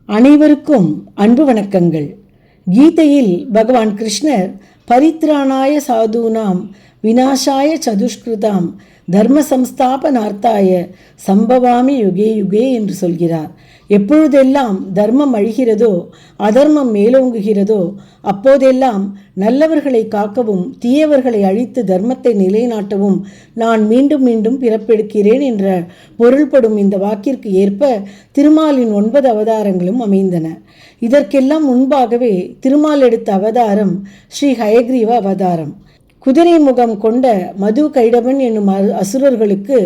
அனைவருக்கும் அன்பு வணக்கங்கள். கீதையில் பகவான் கிருஷ்ணர் பரித்ராணாய சாதுனாம் விநாசாய சதுஷ்கிருதாம் தர்ம சம்ஸ்தாபனார்த்தாய சம்பவாமி யுகே யுகே என்று சொல்கிறார். எப்பொழுதெல்லாம் தர்மம் அழிகிறதோ, அதர்மம் மேலோங்குகிறதோ, அப்போதெல்லாம் நல்லவர்களை காக்கவும் தீயவர்களை அழித்து தர்மத்தை நிலைநாட்டவும் நான் மீண்டும் மீண்டும் பிறப்பெடுக்கிறேன் என்ற பொருள்படும் இந்த வாக்கிற்கு ஏற்ப திருமாலின் 9 அவதாரங்களும் அமைந்தன. இதற்கெல்லாம் முன்பாகவே திருமால் எடுத்த அவதாரம் ஸ்ரீ ஹயக்ரீவ அவதாரம். குதிரை முகம் கொண்ட மது கைடவன் என்னும் அசுரர்களுக்கு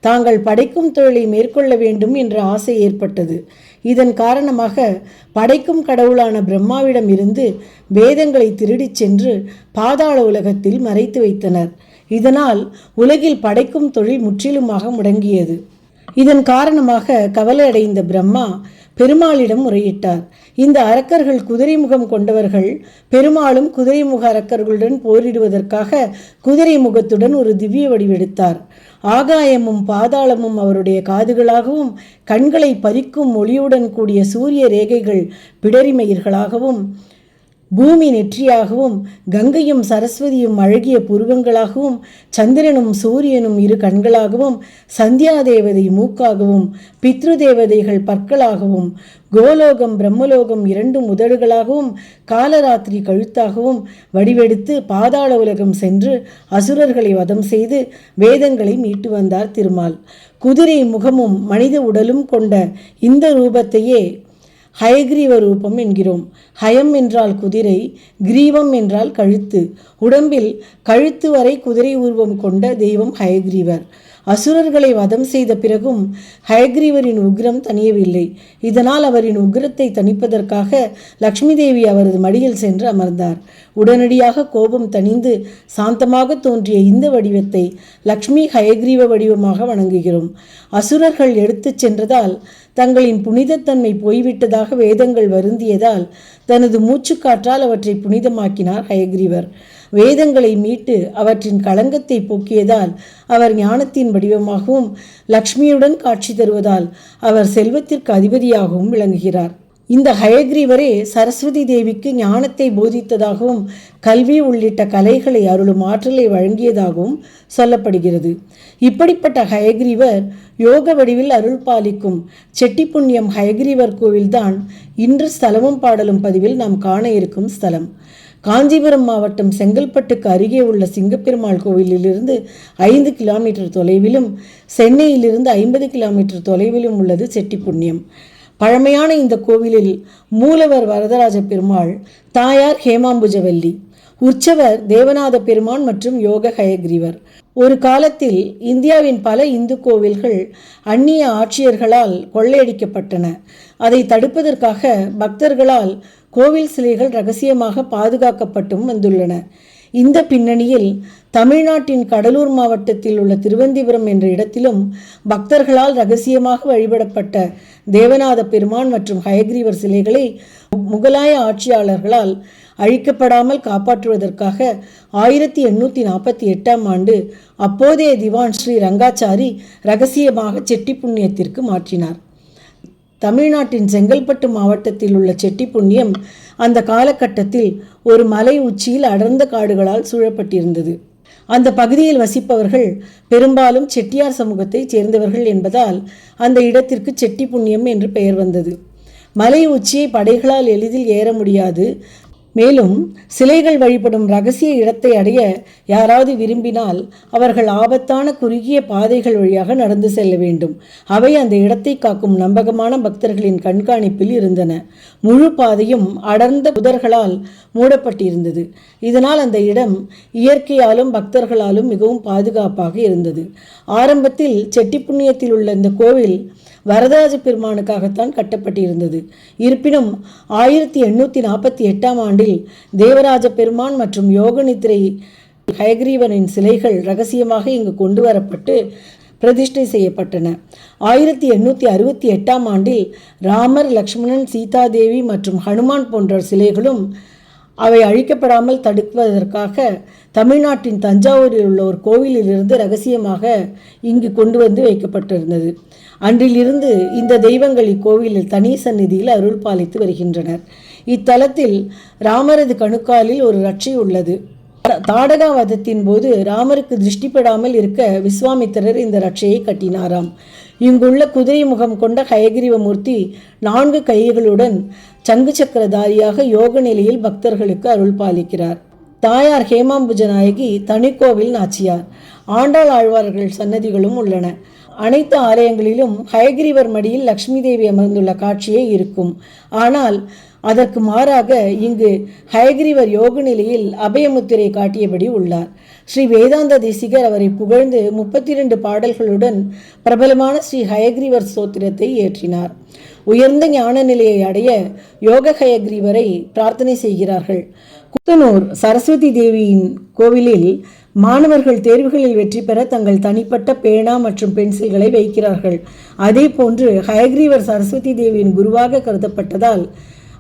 தாங்கள் படைக்கும் தொழிலை மேற்கொள்ள வேண்டும் என்ற ஆசை ஏற்பட்டது. இதன் காரணமாக படைக்கும் கடவுளான பிரம்மாவிடம் இருந்து வேதங்களை திருடிச் சென்று பாதாள உலகத்தில் மறைத்து வைத்தனர். இதனால் உலகில் படைக்கும் தொழில் முற்றிலுமாக முடங்கியது. இதன் காரணமாக கவலையடைந்த பிரம்மா பெருமாளிடம் முறையிட்டார். இந்த அரக்கர்கள் குதிரை முகம் கொண்டவர்கள். பெருமாளும் குதிரைமுக அரக்கர்களுடன் போரிடுவதற்காக குதிரை முகத்துடன் ஒரு திவ்ய வடிவெடுத்தார். ஆகாயமும் பாதாளமும் அவருடைய காதுகளாகவும், கண்களை பறிக்கும் ஒளியுடன் கூடிய சூரிய ரேகைகள் பிடரிமயிர்களாகவும், பூமி நெற்றியாகவும், கங்கையும் சரஸ்வதியும் அழகிய புருவங்களாகவும், சந்திரனும் சூரியனும் 2 கண்களாகவும், சந்தியாதேவதை மூக்காகவும், பித்ரு தேவதைகள் பற்களாகவும், கோலோகம் பிரம்மலோகம் 2 உதடுகளாகவும், காலராத்திரி கழுத்தாகவும் வடிவெடுத்து பாதாள உலகம் சென்று அசுரர்களை வதம் செய்து வேதங்களை மீட்டு வந்தார் திருமால். குதிரை முகமும் மனித உடலும் கொண்ட இந்த ரூபத்தையே ஹயக்ரீவ ரூபம் என்கிறோம். ஹயம் என்றால் குதிரை, கிரீவம் என்றால் கழுத்து. உடம்பில் கழுத்து வரை குதிரை உருவம் கொண்ட தெய்வம் ஹயக்ரீவர். அசுரர்களை வதம் செய்த பிறகும் ஹயக்ரீவரின் உக்ரம் தணியவில்லை. இதனால் அவரின் உக்ரத்தை தணிப்பதற்காக லக்ஷ்மி தேவி அவரது மடியில் சென்று அமர்ந்தார். உடனடியாக கோபம் தணிந்து சாந்தமாக தோன்றிய இந்த வடிவத்தை லக்ஷ்மி ஹயக்ரீவ வடிவமாக வணங்குகிறோம். அசுரர்கள் எடுத்துச் சென்றதால் தங்களின் புனிதத்தன்மை போய்விட்டதாக வேதங்கள் வருந்தியதால் தனது மூச்சுக்காற்றால் அவற்றை புனிதமாக்கினார் ஹயக்ரீவர். வேதங்களை மீட்டு அவற்றின் களங்கத்தை போக்கியதால் அவர் ஞானத்தின் வடிவமாகவும், லக்ஷ்மியுடன் காட்சி தருவதால் அவர் செல்வத்திற்கு அதிபதியாகவும் விளங்குகிறார். இந்த ஹயக்ரீவரே சரஸ்வதி தேவிக்கு ஞானத்தை போதித்ததாகவும், கல்வி உள்ளிட்ட கலைகளை அருளும் ஆற்றலை வழங்கியதாகவும் சொல்லப்படுகிறது. இப்படிப்பட்ட ஹயக்ரீவர் யோக வடிவில் அருள் பாலிக்கும் செட்டிப்புண்ணியம் ஹயக்ரீவர் கோவில்தான் இன்று ஸ்தலமும் பாடலும் பதிவில் நாம் காண இருக்கும் ஸ்தலம். காஞ்சிபுரம் மாவட்டம் செங்கல்பட்டுக்கு அருகே உள்ள சிங்கப்பெருமாள் கோவிலிலிருந்து 5 கிலோமீட்டர் தொலைவிலும், சென்னையிலிருந்து 50 கிலோமீட்டர் தொலைவிலும் உள்ளது செட்டிப்புண்ணியம். பழமையான இந்த கோவிலில் மூலவர் வரதராஜ பெருமாள், தாயார் ஹேமாம்புஜவல்லி, உற்சவர் தேவநாத பெருமான் மற்றும் யோக ஹயக்ரீவர். ஒரு காலத்தில் இந்தியாவின் பல இந்து கோவில்கள் அந்நிய ஆட்சியர்களால் கொள்ளையடிக்கப்பட்டன. அதை தடுப்பதற்காக பக்தர்களால் கோவில் சிலைகள் ரகசியமாக பாதுகாக்கப்பட்டும் வந்துள்ளன. இந்த பின்னணியில் தமிழ்நாட்டின் கடலூர் மாவட்டத்தில் உள்ள திருவந்திபுரம் என்ற இடத்திலும் பக்தர்களால் ரகசியமாக வழிபடப்பட்ட தேவநாத பெருமான் மற்றும் ஹயக்ரீவர் சிலைகளை முகலாய ஆட்சியாளர்களால் அழிக்கப்படாமல் காப்பாற்றுவதற்காக 1848ஆம் ஆண்டு அப்போதைய திவான் ஸ்ரீ ரங்காச்சாரி ரகசியமாக செட்டிப்புண்ணியத்திற்கு மாற்றினார். தமிழ்நாட்டின் செங்கல்பட்டு மாவட்டத்தில் உள்ள செட்டிப்புண்ணியம் அந்த காலகட்டத்தில் ஒரு மலை உச்சியில் அடர்ந்த காடுகளால் சூழப்பட்டிருந்தது. அந்த பகுதியில் வசிப்பவர்கள் பெரும்பாலும் செட்டியார் சமூகத்தை சேர்ந்தவர்கள் என்பதால் அந்த இடத்திற்கு செட்டிப்புண்ணியம் என்று பெயர் வந்தது. மலை உச்சியை படைகளால் எளிதில் ஏற முடியாது. மேலும் சிலைகள் வழிபடும் ரகசிய இடத்தை அடைய யாராவது விரும்பினால் அவர்கள் ஆபத்தான குறுகிய பாதைகள் வழியாக நடந்து செல்ல வேண்டும். அவை அந்த இடத்தை காக்கும் நம்பகமான பக்தர்களின் கண்காணிப்பில் இருந்தன. முழு பாதையும் அடர்ந்த புதர்களால் மூடப்பட்டிருந்தது. இதனால் அந்த இடம் இயற்கையாலும் பக்தர்களாலும் மிகவும் பாதுகாப்பாக இருந்தது. ஆரம்பத்தில் செட்டிப்புண்ணியத்தில் உள்ள இந்த கோவில் வரதராஜ பெருமானுக்காகத்தான் கட்டப்பட்டிருந்தது. இருப்பினும் 1848ஆம் ஆண்டில் தேவராஜ பெருமான் மற்றும் யோகநித்ரை ஹயக்ரீவனின் சிலைகள் ரகசியமாக இங்கு கொண்டு வரப்பட்டு பிரதிஷ்டை செய்யப்பட்டன. 1868ஆம் ஆண்டில் ராமர், லக்ஷ்மணன், சீதாதேவி மற்றும் ஹனுமான் போன்ற சிலைகளும், அவை அழிக்கப்படாமல் தடுப்பதற்காக தமிழ்நாட்டின் தஞ்சாவூரில் உள்ள ஒரு கோவிலிலிருந்து ரகசியமாக இங்கு கொண்டு வந்து வைக்கப்பட்டிருந்தது. அன்றிலிருந்து இந்த தெய்வங்கள் இக்கோவிலில் தனி சந்நிதியில் அருள் பாலித்து வருகின்றனர். இத்தலத்தில் ராமரது கணுக்காலில் ஒரு ரட்சை உள்ளது. தாடகாவதத்தின் போது ராமருக்கு திருஷ்டிப்படாமல் இருக்க விஸ்வாமித்திரர் இந்த ரட்சையை கட்டினாராம். இங்குள்ள குதிரை முகம் கொண்ட ஹயகிரீவமூர்த்தி 4 கைகளுடன் சங்கு சக்கரதாரியாக யோக நிலையில் பக்தர்களுக்கு அருள் பாலிக்கிறார். தாயார் ஹேமாம்புஜ நாயகி தனிக்கோவில் நாச்சியார். ஆண்டாள் ஆழ்வார்கள் சன்னதிகளும் உள்ளன. அனைத்து ஆலயங்களிலும் ஹயகிரீவர் மடியில் லக்ஷ்மி தேவி அமர்ந்துள்ள காட்சியே இருக்கும். ஆனால் அதற்கு மாறாக இங்கு ஹயகிரீவர் யோக நிலையில் அபயமுத்திரை காட்டியபடி உள்ளார். ஸ்ரீ வேதாந்த தேசிகர் அவரை புகழ்ந்து 32 பாடல்களுடன் பிரபலமான ஸ்ரீ ஹயகிரீவர் ஸ்தோத்திரத்தை இயற்றினார். உயர்ந்த ஞான நிலையை அடைய யோக ஹயகிரீவரை பிரார்த்தனை செய்கிறார்கள். குத்தனூர் சரஸ்வதி தேவியின் கோவிலில் மாணவர்கள் தேர்வுகளில் வெற்றி பெற தங்கள் தனிப்பட்ட பேனா மற்றும் பென்சில்களை வைக்கிறார்கள். அதே போன்று ஹயகிரீவர் சரஸ்வதி தேவியின் குருவாக கருதப்பட்டதால்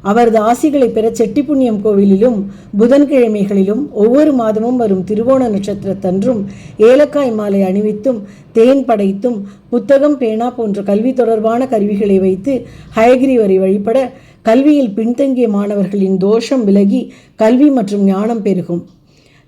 அவரது ஆசிகளை பெற செட்டிப்புண்ணியம் கோவிலிலும் புதன்கிழமைகளிலும் ஒவ்வொரு மாதமும் வரும் திருவோண நட்சத்திரத்தன்றும் ஏலக்காய் மாலை அணிவித்தும் தேன் படைத்தும் புத்தகம் பேனா போன்ற கல்வி தொடர்பான கருவிகளை வைத்து ஹயகிரீவரை வழிபட கல்வியில் பின்தங்கிய மாணவர்களின் தோஷம் விலகி கல்வி மற்றும் ஞானம் பெருகும்.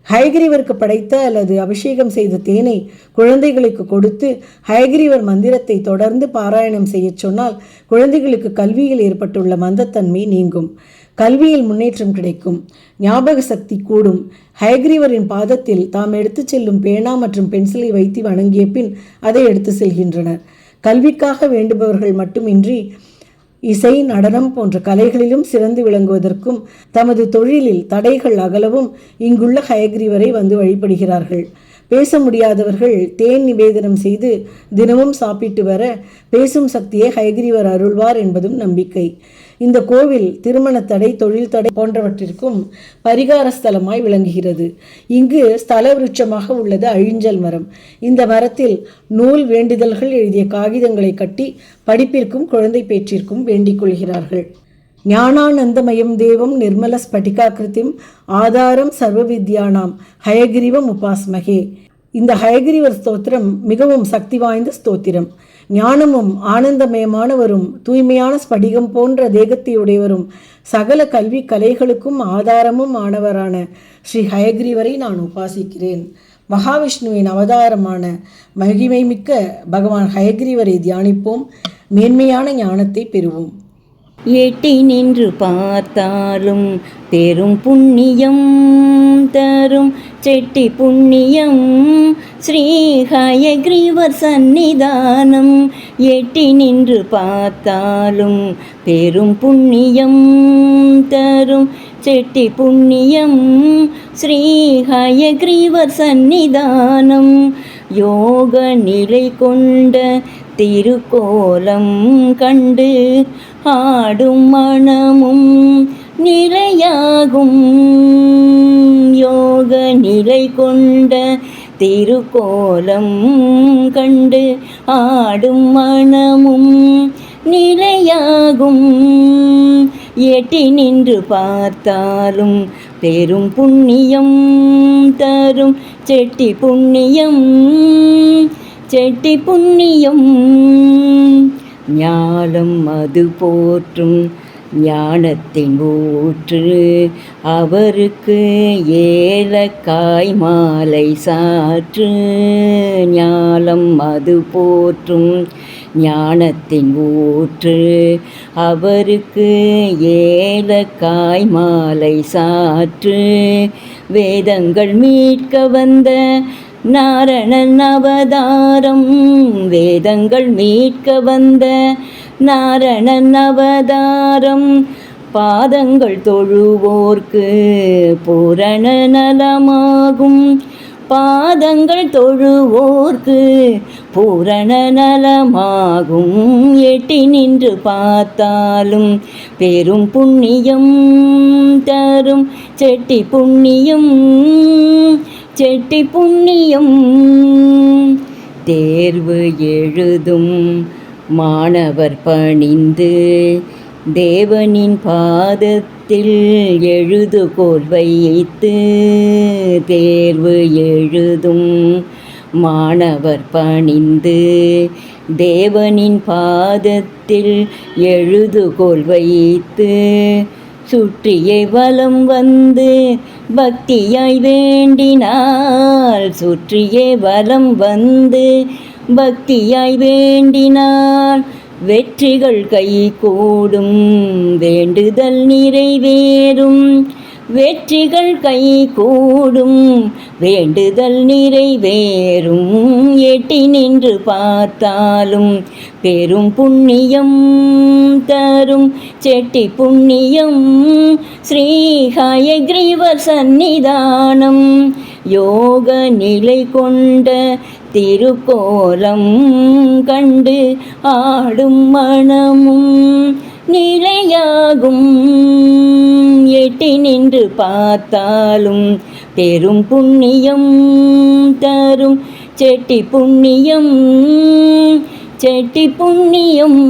ஹயகிரீவருக்கு படைத்த அல்லது அபிஷேகம் செய்த தேனை குழந்தைகளுக்கு கொடுத்து ஹயகிரீவர் மந்திரத்தை தொடர்ந்து பாராயணம் செய்ய சொன்னால் குழந்தைகளுக்கு கல்வியில் ஏற்பட்டுள்ள மந்தத்தன்மை நீங்கும், கல்வியில் முன்னேற்றம் கிடைக்கும், ஞாபக சக்தி கூடும். ஹயகிரீவரின் பாதத்தில் தாம் எடுத்து செல்லும் பேனா மற்றும் பென்சிலை வைத்து வணங்கிய பின் அதை எடுத்து செல்கின்றனர். கல்விக்காக வேண்டுபவர்கள் மட்டுமின்றி இசை, நடனம் போன்ற கலைகளிலும் சிறந்து விளங்குவதற்கும் தமது தொழிலில் தடைகள் அகலவும் இங்குள்ள ஹயகிரீவரை வந்து வழிபடுகிறார்கள். பேச முடியாதவர்கள் தேன் நிவேதனம் செய்து தினமும் சாப்பிட்டு வர பேசும் சக்தியை ஹயகிரீவர் அருள்வார் என்பதும் நம்பிக்கை. இந்த கோவில் திருமண தடை, தொழில் தடை போன்றவற்றிற்கும் பரிகார ஸ்தலமாய் விளங்குகிறது. இங்கு ஸ்தல விருட்சமாக உள்ளது அழிஞ்சல் மரம். இந்த மரத்தில் நூல் வேண்டுதல்கள் எழுதிய காகிதங்களை கட்டி படிப்பிற்கும் குழந்தை பேற்றிற்கும் வேண்டிக் கொள்கிறார்கள். ஞானானந்தமயம் தேவம் நிர்மல ஸ்படிகாக்கிருதிம் ஆதாரம் சர்வ வித்யானாம் ஹயகிரீவம் உபாஸ்மகே. இந்த ஹயகிரீவர் ஸ்தோத்திரம் மிகவும் சக்தி வாய்ந்த ஸ்தோத்திரம். ஞானமும் ஆனந்தமயமானவரும் தூய்மையான ஸ்படிகம் போன்ற தேகத்தையுடையவரும் சகல கல்வி கலைகளுக்கும் ஆதாரமும் ஆனவரான ஸ்ரீ ஹயகிரீவரை நான் உபாசிக்கிறேன். மகாவிஷ்ணுவின் அவதாரமான மகிமை மிக்க பகவான் ஹயகிரீவரை தியானிப்போம், மேன்மையான ஞானத்தை பெறுவோம். எட்டி நின்று பார்த்தாலும் பெரும் புண்ணியம் தரும் செட்டி புண்ணியம் ஸ்ரீ ஹயகிரீவர் சந்நிதானம். எட்டி நின்று பார்த்தாலும் பெரும் புண்ணியம் தரும் செட்டி புண்ணியம் ஸ்ரீ ஹயகிரீவர் சந்நிதானம். யோக நிலை கொண்ட திருக்கோலம் கண்டு ஆடும் மனமும் நிலையாகும். யோக நிலை கொண்ட திருக்கோலம் கண்டு ஆடும் மனமும் நிலையாகும். எட்டி நின்று பார்த்தாலும் பெரும் புண்ணியம் தரும் செட்டி புண்ணியம் செட்டி புண்ணியம். ஞானம் அது போற்றும் ஞானத்தின் ஊற்று அவருக்கு ஏலக்காய் மாலை சாற்று. ஞானம் அது போற்றும் ஞானத்தின் ஊற்று அவருக்கு ஏலக்காய் மாலை சாற்று. வேதங்கள் மீட்க வந்த நாரணன் அவதாரம். வேதங்கள் மீட்க வந்த நாரணன் அவதாரம். பாதங்கள் தொழுவோர்க்கு பூரண நலமாகும். பாதங்கள் தொழுவோர்க்கு பூரண நலமாகும். எட்டி நின்று பார்த்தாலும் பெரும் புண்ணியம் தரும் செட்டி புண்ணியம் செட்டி புண்ணியம். தேர்வு எழுதும் மாணவர் பணிந்து தேவனின் பாதத்தில் எழுதுகோல் வைத்து தேர்வு எழுதும் மாணவர் பணிந்து, தேவனின் பாதத்தில் எழுதுகோல் வைத்து சுற்றியே வலம் வந்து பக்தியாய் வேண்டினாள், சுற்றியே வலம் வந்து பக்தியாய் வேண்டினாள். வெற்றிகள் கைகூடும், வேண்டுதல் நிறைவேறும், வெற்றிகள் கைகூடும், வேண்டுதல் நிறைவேறும். எட்டி நின்று பார்த்தாலும் பெரும் புண்ணியம் தரும் செட்டி புண்ணியம். ஸ்ரீ ஹயக்ரீவர் சந்நிதானம் யோக நிலை கொண்ட திருக்கோலம் கண்டு ஆடும் மனமும் நிலையாகும். எட்டி நின்று பார்த்தாலும் பெரும் புண்ணியம் தரும் செட்டி புண்ணியம், செட்டி புண்ணியம்.